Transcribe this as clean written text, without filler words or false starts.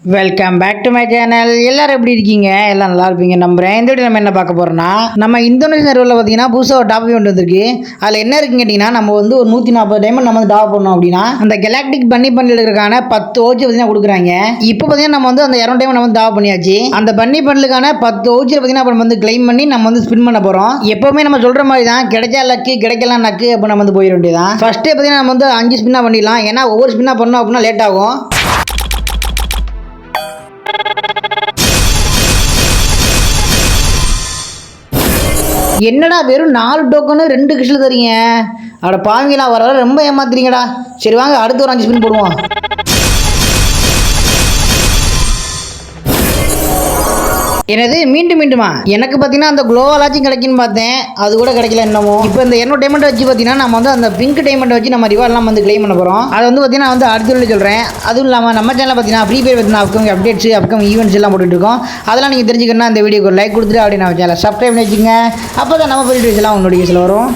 Welcome back to my channel. எல்லாரும் எப்படி இருக்கீங்க? எல்லாம் நல்லா இருப்பீங்க நம்புறேன். இந்த வீடியோ நம்ம என்ன பார்க்க போறோம்னா, நம்ம இந்தோனேஷியா சர்வரில் பார்த்தீங்கன்னா புதுசாக ஒரு டாப் ஈவெண்ட் வந்திருக்கு. அதில் என்ன இருக்குன்னு கேட்டிங்கன்னா, நம்ம வந்து ஒரு 140 டைமண்ட் நம்ம வந்து டாப் பண்ணோம் அப்படின்னா அந்த கெலாக்டிக் பன்னி பண்டில் இருக்கிறக்கான 10 ஓச்சி பார்த்தீங்கன்னா கொடுக்குறாங்க. இப்போ பார்த்தீங்கன்னா நம்ம வந்து அந்த 200 டைமண்ட் நம்ம வந்து டாப் பண்ணியாச்சு. அந்த பன்னி பண்டிலுக்கான 10 ஓச்சியில் பார்த்தீங்கன்னா நம்ம வந்து கிளைம் பண்ணி நம்ம வந்து ஸ்பின் பண்ண போகிறோம். எப்போவுமே நம்ம சொல்கிற மாதிரி தான், கிடைச்சா லக்கு கிடைக்கலாம் நக்கு அப்போ நம்ம வந்து போயிட வேண்டியதான். ஃபஸ்ட்டே பார்த்தீங்கன்னா நம்ம வந்து 5 ஸ்பின்னாக பண்ணிடலாம். ஏன்னா ஒவ்வொரு ஸ்பின்னாக பண்ணோம் அப்படின்னா லேட் ஆகும். என்னடா வெறும் 4 டோக்கனு 2 கிறிஸ்டல் தரீங்க? அட பாவீங்களா, வர ரொம்ப ஏமாத்துறீங்கடா. சரி வாங்க அடுத்து ஒரு 5 ஸ்பின் போடுவோம். எனது மீண்டுமா எனக்கு பார்த்தீங்கன்னா அந்த குளோவாலாச்சும் கிடைக்குன்னு பார்த்தேன், அது கூட கிடைக்கல இன்னமும். இப்போ இந்த 200 டைமண்ட் வச்சு பார்த்தீங்கன்னா நம்ம வந்து அந்த பிங்க் டைமண்ட் வச்சு நம்ம ரிவார்ட்லாம் வந்து கிளைம் பண்ண போகிறோம். அதை வந்து பார்த்தீங்கன்னா வந்து அடுத்து சொல்கிறேன். அதுவும் இல்லாமல் நம்ம சேனலில் பார்த்தீங்கன்னா ஃப்ரீ ஃபயர் பார்த்தீங்கன்னா அப்கமிங் அப்டேட்ஸ் அப்கமிங் ஈவெண்ட்ஸ் எல்லாம் போட்டுட்டு இருக்கோம். அதெல்லாம் நீங்கள் தெரிஞ்சுக்கணும்னா இந்த வீடியோக்கு லைக் கொடுத்துட்டு அப்படி நம்ம சேனலை சப்ஸ்கிரைப் பண்ணி வச்சுங்க. அப்போ தான் நம்ம வீடியோஸ் எல்லாம் உங்களுடைய வரும்.